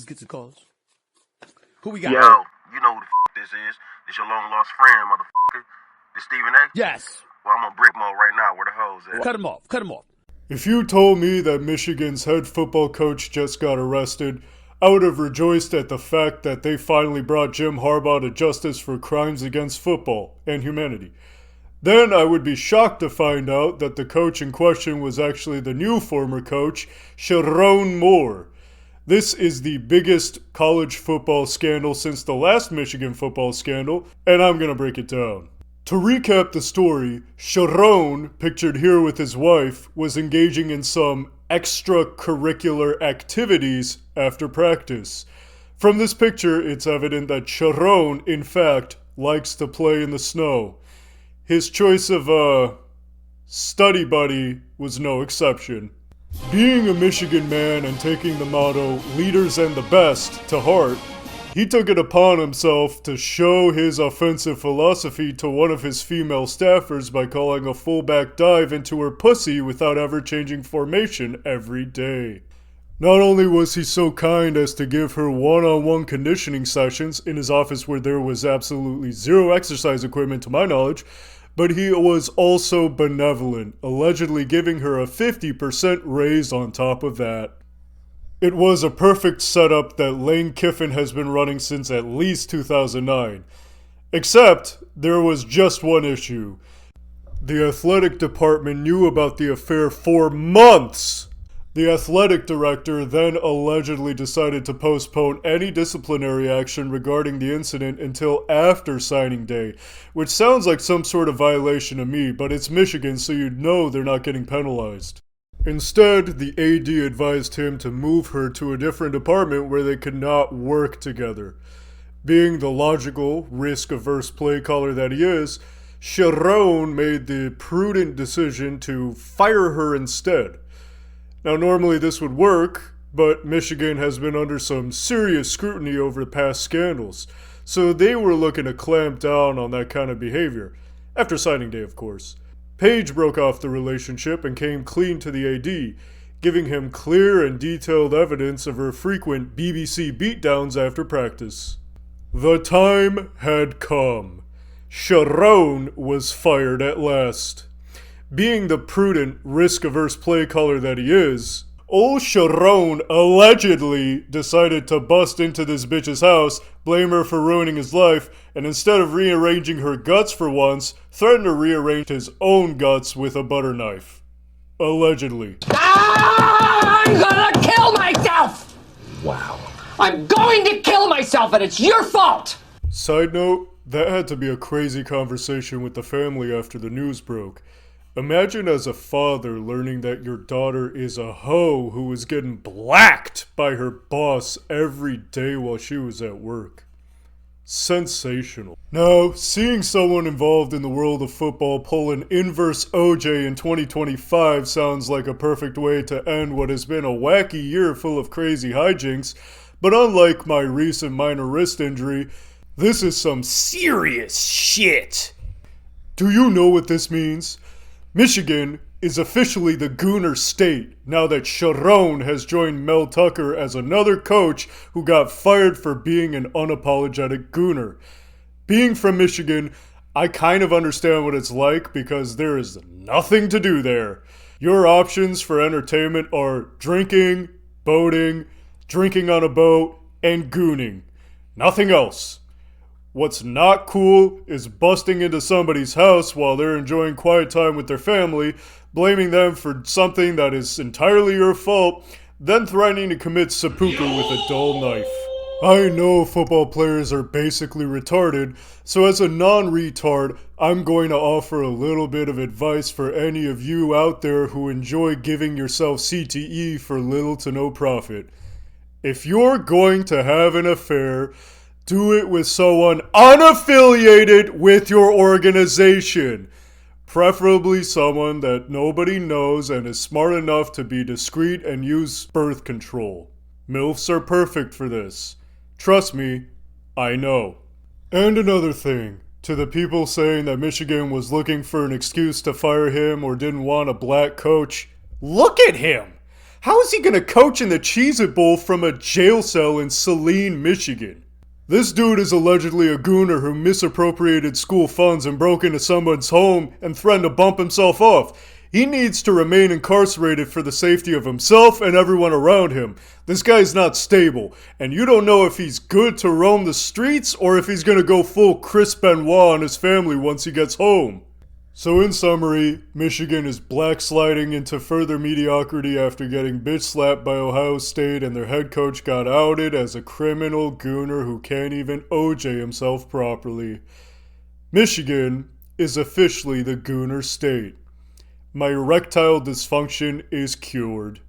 get the calls. Who we got? Yo, you know who the this is. This your long lost friend, motherfucker. This Stephen A? Yes. Well, I'm on brick mode right now. Where the hoes at? Cut him off. Cut him off. If you told me that Michigan's head football coach just got arrested, I would have rejoiced at the fact that they finally brought Jim Harbaugh to justice for crimes against football and humanity. Then I would be shocked to find out that the coach in question was actually the new former coach, Sherrone Moore. This is the biggest college football scandal since the last Michigan football scandal, and I'm going to break it down. To recap the story, Sherrone, pictured here with his wife, was engaging in some extracurricular activities after practice. From this picture, it's evident that Sherrone, in fact, likes to play in the snow. His choice of study buddy was no exception. Being a Michigan man and taking the motto, leaders and the best, to heart, he took it upon himself to show his offensive philosophy to one of his female staffers by calling a fullback dive into her pussy without ever changing formation every day. Not only was he so kind as to give her one-on-one conditioning sessions in his office where there was absolutely zero exercise equipment to my knowledge, but he was also benevolent, allegedly giving her a 50% raise on top of that. It was a perfect setup that Lane Kiffin has been running since at least 2009. Except, there was just one issue. The athletic department knew about the affair for months. The athletic director then allegedly decided to postpone any disciplinary action regarding the incident until after signing day, which sounds like some sort of violation to me, but it's Michigan, so you'd know they're not getting penalized. Instead, the AD advised him to move her to a different department where they could not work together. Being the logical, risk-averse play caller that he is, Sherrone made the prudent decision to fire her instead. Now, normally this would work, but Michigan has been under some serious scrutiny over the past scandals, so they were looking to clamp down on that kind of behavior. After signing day, of course. Paige broke off the relationship and came clean to the AD, giving him clear and detailed evidence of her frequent BBC beatdowns after practice. The time had come. Sherrone was fired at last. Being the prudent, risk-averse play caller that he is, old Sherrone allegedly decided to bust into this bitch's house, blame her for ruining his life, and instead of rearranging her guts for once, threatened to rearrange his own guts with a butter knife. Allegedly. I'm gonna kill myself! Wow. I'm going to kill myself, and it's your fault! Side note, that had to be a crazy conversation with the family after the news broke. Imagine as a father learning that your daughter is a hoe who was getting blacked by her boss every day while she was at work. Sensational. Now, seeing someone involved in the world of football pull an inverse OJ in 2025 sounds like a perfect way to end what has been a wacky year full of crazy hijinks, but unlike my recent minor wrist injury, this is some serious shit. Do you know what this means? Michigan is officially the GOONER state now that Sherrone has joined Mel Tucker as another coach who got fired for being an unapologetic Gooner. Being from Michigan, I kind of understand what it's like because there is nothing to do there. Your options for entertainment are drinking, boating, drinking on a boat, and gooning. Nothing else. What's not cool is busting into somebody's house while they're enjoying quiet time with their family, blaming them for something that is entirely your fault, then threatening to commit seppuku with a dull knife. I know football players are basically retarded, so as a non-retard, I'm going to offer a little bit of advice for any of you out there who enjoy giving yourself CTE for little to no profit. If you're going to have an affair, do it with someone unaffiliated with your organization. Preferably someone that nobody knows and is smart enough to be discreet and use birth control. MILFs are perfect for this. Trust me, I know. And another thing, to the people saying that Michigan was looking for an excuse to fire him or didn't want a black coach, look at him! How is he gonna coach in the Cheez-It Bowl from a jail cell in Saline, Michigan? This dude is allegedly a gooner who misappropriated school funds and broke into someone's home and threatened to bump himself off. He needs to remain incarcerated for the safety of himself and everyone around him. This guy's not stable, and you don't know if he's good to roam the streets or if he's gonna go full Chris Benoit on his family once he gets home. So in summary, Michigan is blacksliding into further mediocrity after getting bitch slapped by Ohio State, and their head coach got outed as a criminal gooner who can't even OJ himself properly. Michigan is officially the Gooner state. My erectile dysfunction is cured.